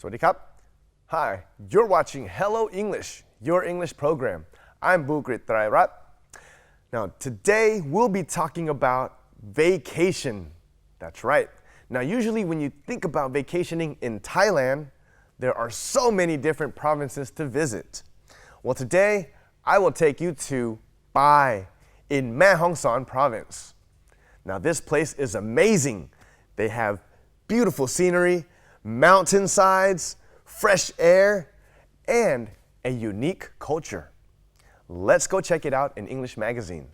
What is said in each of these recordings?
สวัสดีครับ Hi, you're watching Hello English, your English program. I'm Bugrit Trairat. Now, today we'll be talking about vacation. That's right. Now, usually when you think about vacationing in Thailand, there are so many different provinces to visit. Well, today I will take you to Pai in Mae Hong Son province. Now, this place is amazing. They have beautiful scenery, mountainsides, fresh air, and a unique culture. Let's go check it out in English Magazine.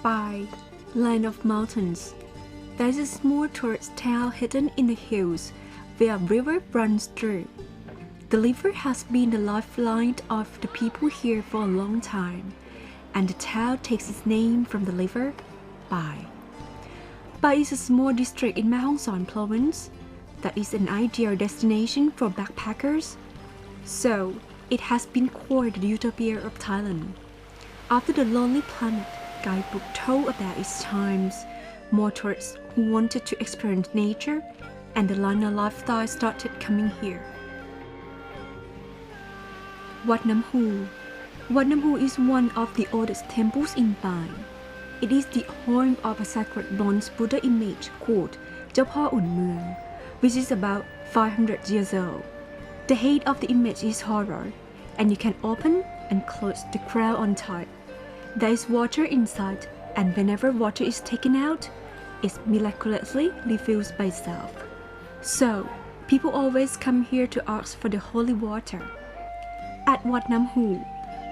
Pai, land of mountains. There is a small tourist town hidden in the hills where a river runs through. The river has been the lifeline of the people here for a long time, and the town takes its name from the river, Pai. Pai is a small district in Mae Hong Son province that is an ideal destination for backpackers. So, it has been called the utopia of Thailand. After the Lonely Planet guidebook told about its times, more tourists who wanted to experience nature and the Lana lifestyle started coming here. Wat Nam Hu. Wat Nam Hu is one of the oldest temples in Pai. It is the home of a sacred bronze Buddha image called เจ้าพ่ออุ่นเมือง which is about 500 years old. The head of the image is hollow, and you can open and close the crown on top. There is water inside, and whenever water is taken out, it miraculously refills by itself. So, people always come here to ask for the holy water. At Wat Nam Hu,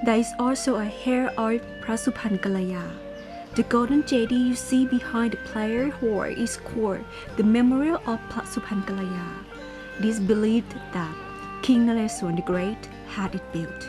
there is also a hair of Prasupan Kalaya. The golden jade you see behind the prayer hall is called the Memorial of Prasupan Kalaya. It is believed that King Naresuan the Great had it built.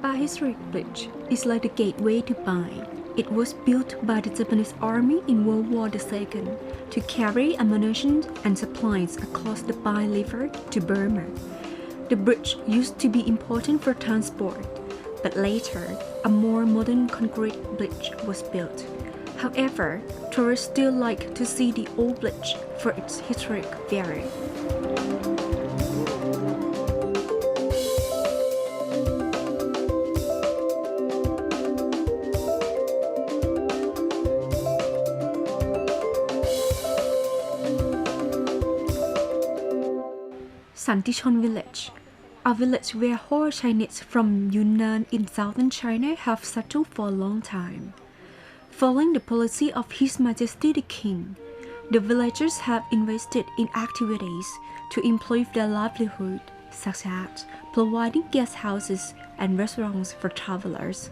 Pai Historic Bridge is like the gateway to Pai. It was built by the Japanese Army in World War II to carry ammunition and supplies across the Pai River to Burma. The bridge used to be important for transport, but later a more modern concrete bridge was built. However, tourists still like to see the old bridge for its historic value. Santichon Village, a village where whole Chinese from Yunnan in southern China have settled for a long time. Following the policy of His Majesty the King, the villagers have invested in activities to improve their livelihood, such as providing guest houses and restaurants for travelers.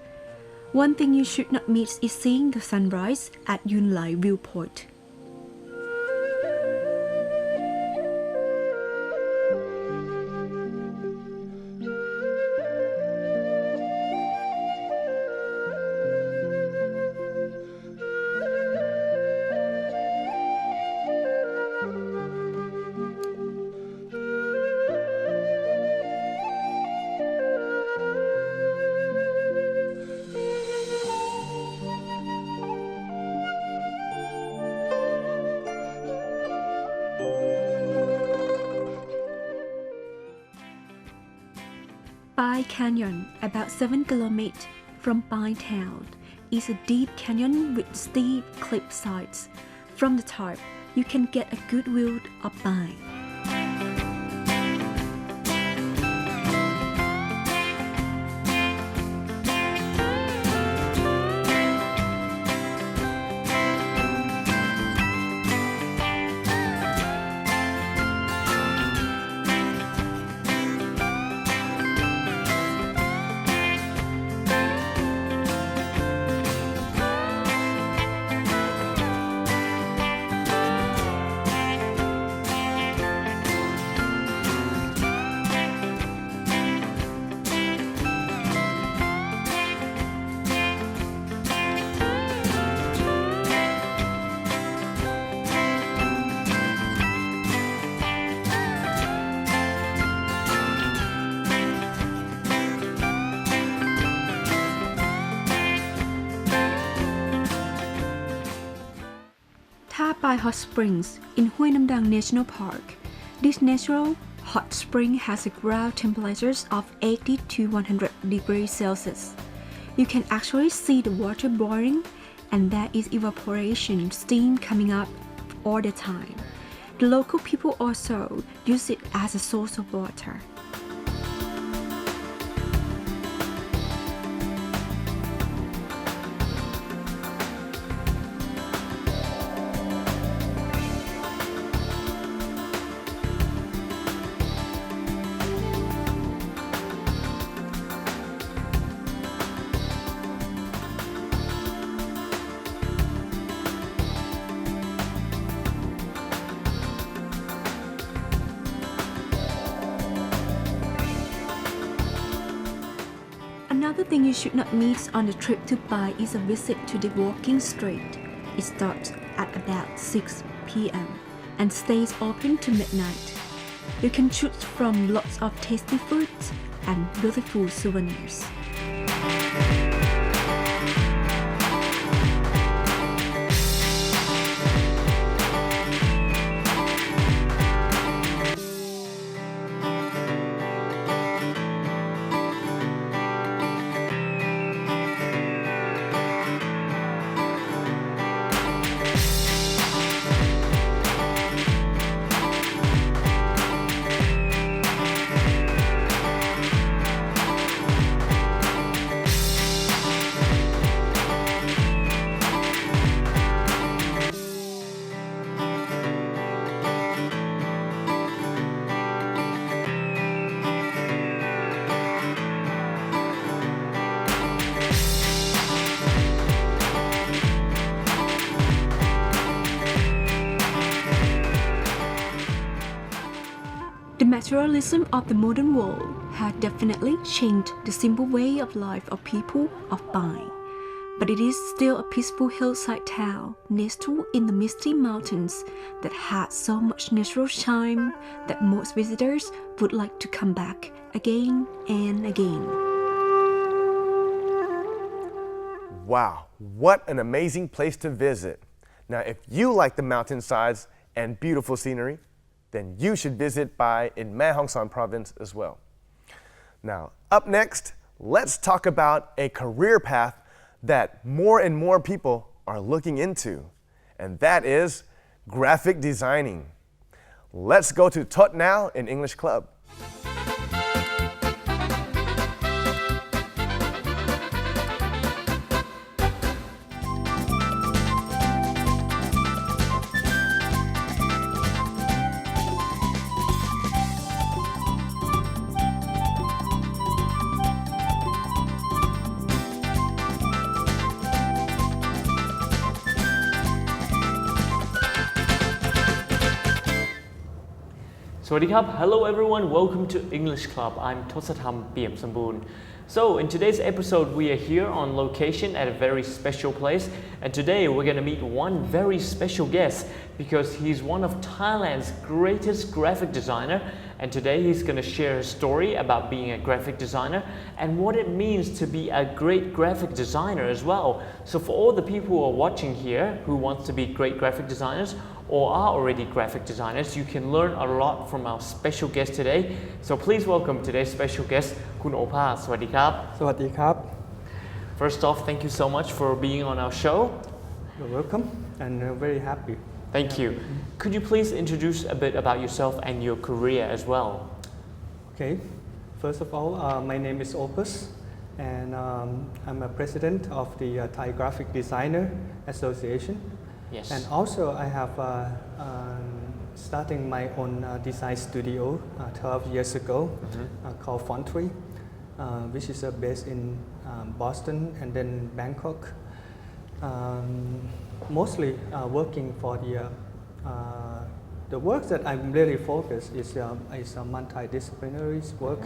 One thing you should not miss is seeing the sunrise at Yun Lai Viewpoint. Pai Canyon, about 7 kilometers from Pai town, is a deep canyon with steep cliff sides. From the top, you can get a good view of Pai. Pai Hot Springs in Hue Nam Dang National Park. This natural hot spring has a ground temperatures of 80 to 100 degrees Celsius. You can actually see the water boiling, and there is evaporation steam coming up all the time. The local people also use it as a source of water. Another thing you should not miss on the trip to Pai is a visit to the walking street. It starts at about 6 p.m. and stays open to midnight. You can choose from lots of tasty foods and beautiful souvenirs. The materialism of the modern world has definitely changed the simple way of life of people of Pai, but it is still a peaceful hillside town nestled in the misty mountains that has so much natural charm that most visitors would like to come back again and again. Wow, what an amazing place to visit. Now, if you like the mountainsides and beautiful scenery, then you should visit Pai in Mae Hong Son province as well. Now, up next, let's talk about a career path that more and more people are looking into, and that is graphic designing. Let's go to Tot Now in English Club. Hello everyone, welcome to English Club. I'm Tosatham Piam Sambun. So in today's episode we are here on location at a very special place, and today we're going to meet one very special guest because he's one of Thailand's greatest graphic designer and today he's going to share his story about being a graphic designer and what it means to be a great graphic designer as well. So for all the people who are watching here who want to be great graphic designers or are already graphic designers, you can learn a lot from our special guest today. So please welcome today's special guest, คุณโอภาส สวัสดีครับ สวัสดีครับ First off, thank you so much for being on our show. You're welcome and very happy. Thank you. Could you please introduce a bit about yourself and your career as well? Okay, first of all, my name is Opus and I'm a president of the Thai Graphic Designer Association. Yes. And also I have starting my own design studio 12 years ago called Fontry, which is based in Boston and then Bangkok. Mostly working for the work that I'm really focused is a multidisciplinary work,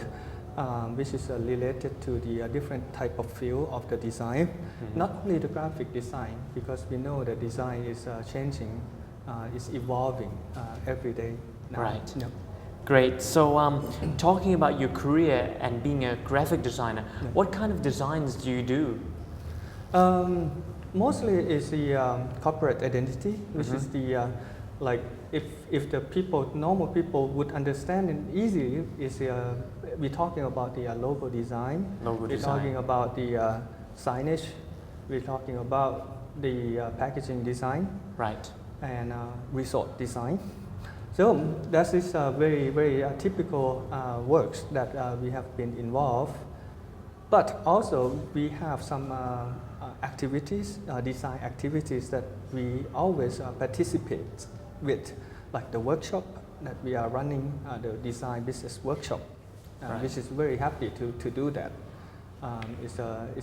which is related to the different type of field of the design, not only the graphic design, because we know that design is changing, is evolving every day now. Right. Yeah. Great. So talking about your career and being a graphic designer, what kind of designs do you do? Mostly is the corporate identity, which is the like if the people, normal people would understand it easily, is we're talking about the logo design. We're talking about the signage. We're talking about the packaging design. Right. And resort design. So that is very typical works that we have been involved. But also we have some activities, design activities that we always participate with, like the workshop that we are running, the design business workshop, which is very happy to do that. It's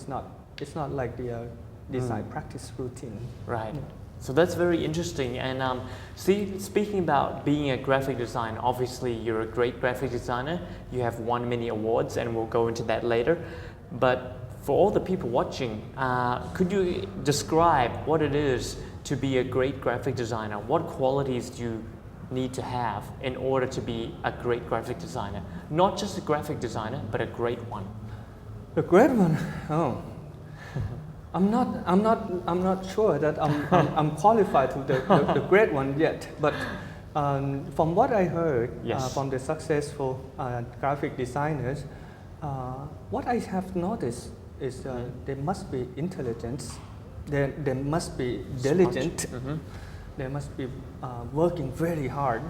not like the design practice routine. Right. So that's very interesting. And speaking about being a graphic designer, obviously you're a great graphic designer. You have won many awards, and we'll go into that later. But for all the people watching, could you describe what it is to be a great graphic designer? What qualities do you need to have in order to be a great graphic designer? Not just a graphic designer, but a great one. A great one? Oh. I'm not sure that I'm qualified to the great one yet, but from what I heard from the successful graphic designers, what I have noticed is they must be intelligent, they must be diligent, they must be working very hard.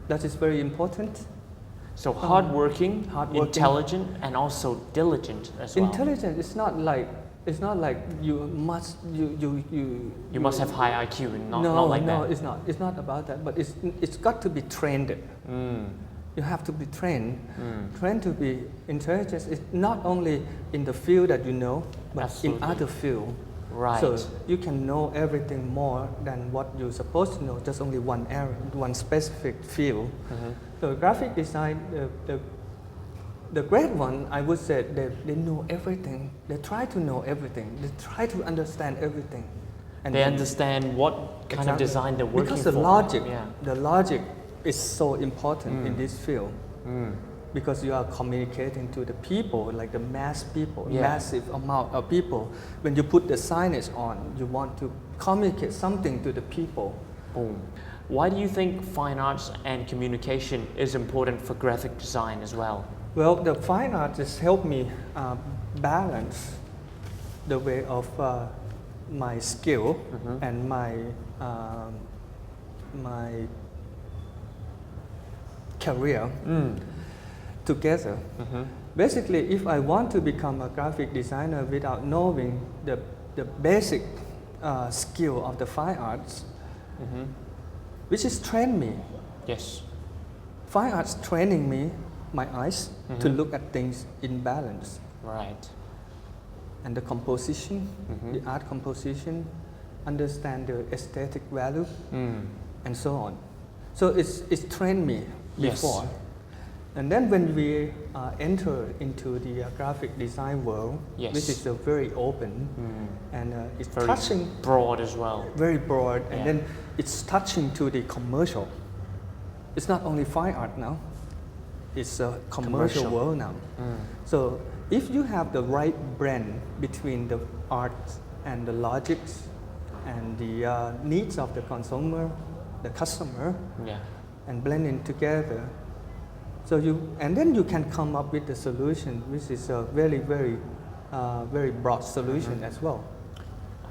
That is very important. So hardworking, intelligent, and also diligent as well. Intelligent is not like. It's not like you must have high IQ, not like that. No, it's not. It's not about that. But it's got to be trained. You have to be trained. Trained to be intelligent. It's not only in the field that you know, but in other field. Right. So you can know everything more than what you're supposed to know. Just only one area, one specific field. So graphic design, the great one, I would say they know everything. They try to know everything. They try to understand everything. And they understand what kind of design they're working because for. The logic is so important in this field. Because you are communicating to the people, like the mass people, massive amount of people. When you put the signage on, you want to communicate something to the people. Boom. Why do you think fine arts and communication is important for graphic design as well? Well, the fine art just helped me balance the way of my skill and my career together. Basically, if I want to become a graphic designer without knowing the basic skill of the fine arts, which is train me. Yes. Fine arts training me, my eyes, to look at things in balance. Right. And the composition, the art composition, understand the aesthetic value, and so on. So it's trained me before. Yes. And then when we enter into the graphic design world, which is very open, and it's very touching broad as well. Very broad, and then it's touching to the commercial. It's not only fine art now. it's a commercial world now. So if you have the right blend between the art and the logics and the needs of the consumer, the customer, Yeah. and blend it together, so and then you can come up with a solution which is a very very broad solution as well.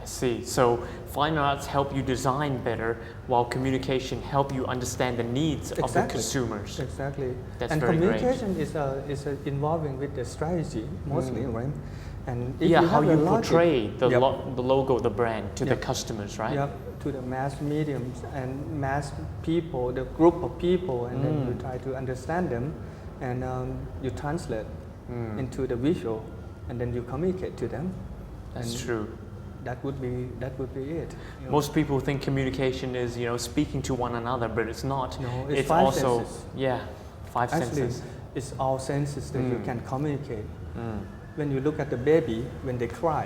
I see. So fine arts help you design better, while communication help you understand the needs of the consumers. Exactly. That's and very great. communication is involving with the strategy mostly, right? And if Yeah, you how have you the logic, portray the, Yep. the logo, the brand to the Yep. customers, right? Yep, to the mass mediums and mass people, the group of people, and then you try to understand them, and you translate into the visual, and then you communicate to them. That's and true. That would be it. you know. Most people think communication is, speaking to one another, but it's not. No, it's five also, senses. yeah, five Actually, senses. it's all senses that you can communicate. When you look at the baby, when they cry,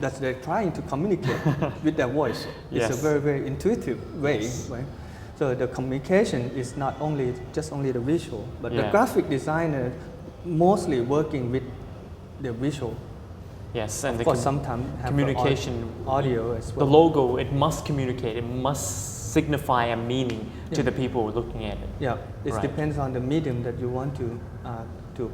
that they're trying to communicate with their voice. It's Yes. a very intuitive way, right? So the communication is not just only the visual, but the Yeah. graphic designer mostly working with the visual. Yes, and Of the course, sometimes have communication, audio as the well. logo, it must communicate, it must signify a meaning to Yeah. the people looking at it. Yeah, it Right. depends on the medium that you want to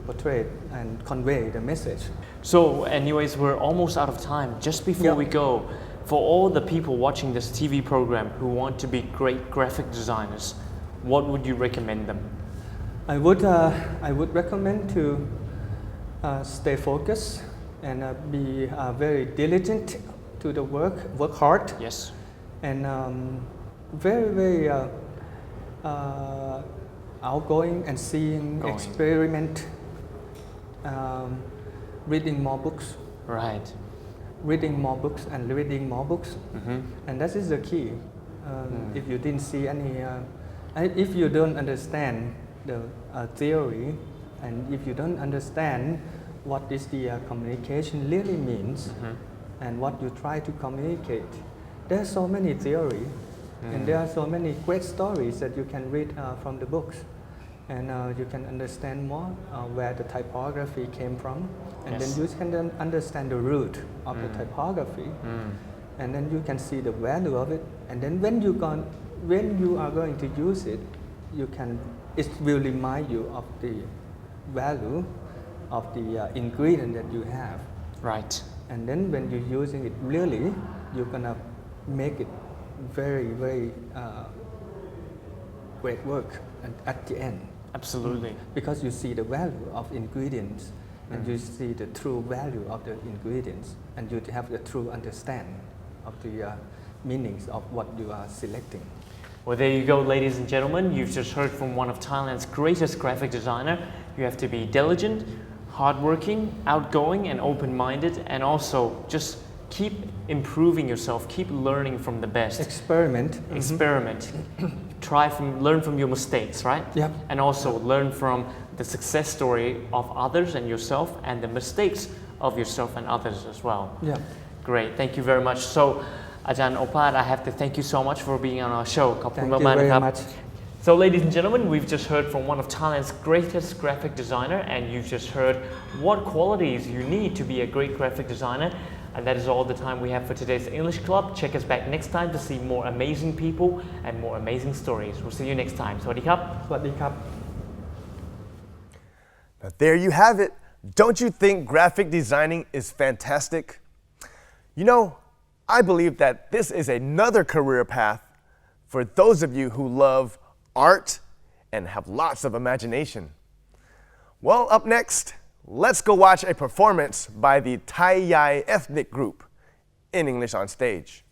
portray and convey the message. So, anyways, we're almost out of time. Just before Yeah. we go, for all the people watching this TV program who want to be great graphic designers, what would you recommend them? I would recommend to stay focused and be very diligent to the work hard, Yes. and very outgoing and seeing, Going. experiment, reading more books, Right. and reading more books, and that is the key. If you didn't see any, if you don't understand the theory, and if you don't understand what is the communication really means, and what you try to communicate, there are so many theory, and there are so many great stories that you can read from the books, and you can understand more where the typography came from, and Yes. then you can then understand the root of the typography, and then you can see the value of it, and then when you are going to use it, it will remind you of the value of the ingredient that you have, Right. and then when you're using it really, you're gonna make it very great work at the end, Absolutely. because you see the value of ingredients, and you see the true value of the ingredients, and you have the true understanding of the meanings of what you are selecting. Well, there you go, ladies and gentlemen. You've just heard from one of Thailand's greatest graphic designer. You have to be diligent, hardworking, outgoing, and open-minded, and also just keep improving yourself, keep learning from the best. Experiment. Experiment. Learn from your mistakes, right? Yep. And also learn from the success story of others and yourself, and the mistakes of yourself and others as well. Yeah. Great, thank you very much. So, Ajahn Opat, I have to thank you so much for being on our show. ขอบคุณ Thank you มากๆ very นะครับ much. So, ladies and gentlemen, we've just heard from one of Thailand's greatest graphic designer, and you've just heard what qualities you need to be a great graphic designer. And that is all the time we have for today's English Club. Check us back next time to see more amazing people and more amazing stories. We'll see you next time. สวัสดีครับ สวัสดีครับ Now, there you have it. Don't you think graphic designing is fantastic? You know, I believe that this is another career path for those of you who love art and have lots of imagination. Well, up next, let's go watch a performance by the Thai Yai ethnic group in English on stage.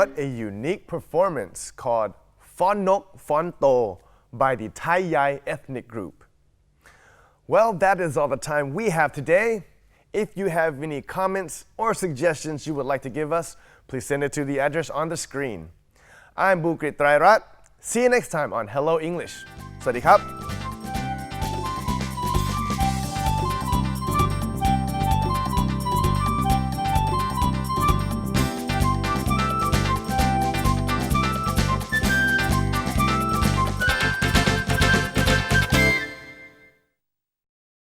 What a unique performance called Fon Nok Fon To by the Thai Yai ethnic group. Well, that is all the time we have today. If you have any comments or suggestions you would like to give us, please send it to the address on the screen. I'm Bukrit Trairat. See you next time on Hello English. สวัสดีครับ